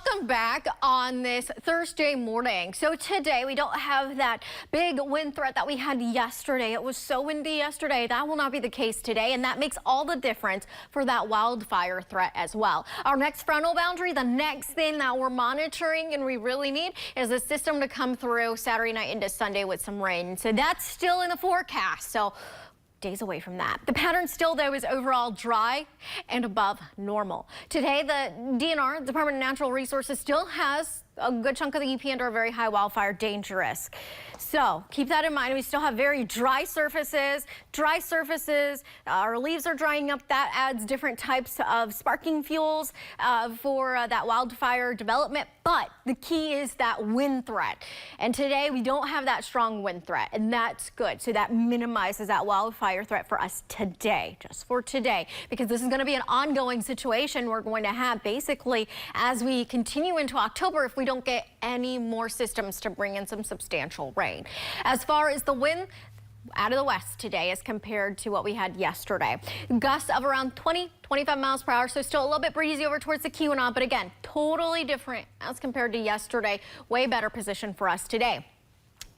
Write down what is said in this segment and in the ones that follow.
Welcome back on this Thursday morning. So today we don't have that big wind threat that we had yesterday. It was so windy yesterday. That will not be the case today, and that makes all the difference for that wildfire threat as well. Our next frontal boundary, the next thing that we're monitoring and we really need is a system to come through Saturday night into Sunday with some rain. So that's still in the forecast. So days away from that. The pattern still, though, is overall dry and above normal. Today, the DNR, Department of Natural Resources, still has a good chunk of the UP under a very high wildfire danger risk. So keep that in mind. We still have very dry surfaces. Our leaves are drying up. That adds different types of sparking fuels for that wildfire development. But the key is that wind threat. And today we don't have that strong wind threat, and that's good. So that minimizes that wildfire threat for us today, just for today, because this is going to be an ongoing situation we're going to have basically as we continue into October if we don't get any more systems to bring in some substantial rain. As far as the wind, out of the west today as compared to what we had yesterday. Gusts of around 20-25 miles per hour, so still a little bit breezy over towards the Keweenaw, but again, totally different as compared to yesterday. Way better position for us today.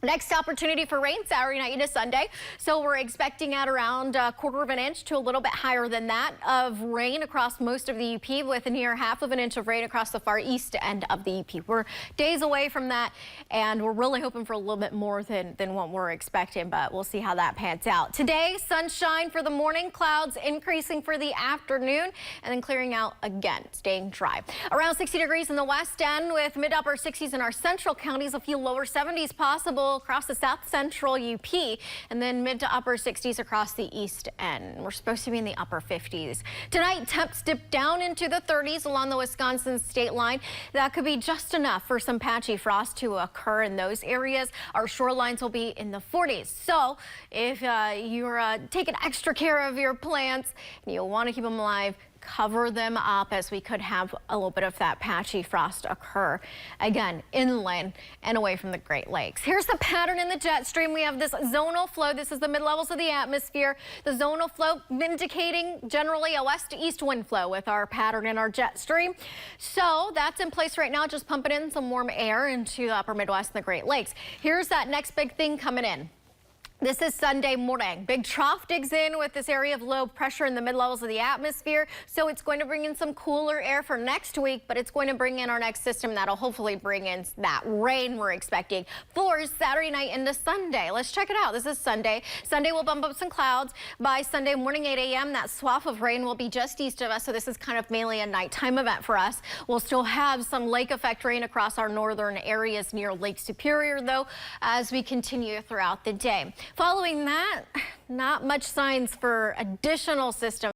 Next opportunity for rain Saturday night into Sunday. So we're expecting at around a quarter of an inch to a little bit higher than that of rain across most of the UP, with near half of an inch of rain across the far east end of the UP. We're days away from that, and we're really hoping for a little bit more than what we're expecting, but we'll see how that pans out. Today, sunshine for the morning, clouds increasing for the afternoon, and then clearing out again, staying dry. Around 60 degrees in the west end with mid-upper 60s in our central counties, a few lower 70s possible across the south central UP, and then mid to upper 60s across the east end. We're supposed to be in the upper 50s. Tonight, temps dip down into the 30s along the Wisconsin state line. That could be just enough for some patchy frost to occur in those areas. Our shorelines will be in the 40s. So if you're taking extra care of your plants and you want to keep them alive, cover them up, as we could have a little bit of that patchy frost occur again inland and away from the Great Lakes. Here's the pattern in the jet stream. We have this zonal flow. This is the mid levels of the atmosphere. The zonal flow indicating generally a west to east wind flow with our pattern in our jet stream. So that's in place right now, just pumping in some warm air into the upper Midwest and the Great Lakes. Here's that next big thing coming in. This is Sunday morning. Big trough digs in with this area of low pressure in the mid-levels of the atmosphere. So it's going to bring in some cooler air for next week, but it's going to bring in our next system that'll hopefully bring in that rain we're expecting for Saturday night into Sunday. Let's check it out. This is Sunday. Sunday will bump up some clouds. By Sunday morning, 8 a.m., that swath of rain will be just east of us. So this is kind of mainly a nighttime event for us. We'll still have some lake effect rain across our northern areas near Lake Superior, though, as we continue throughout the day. Following that, not much signs for additional systems.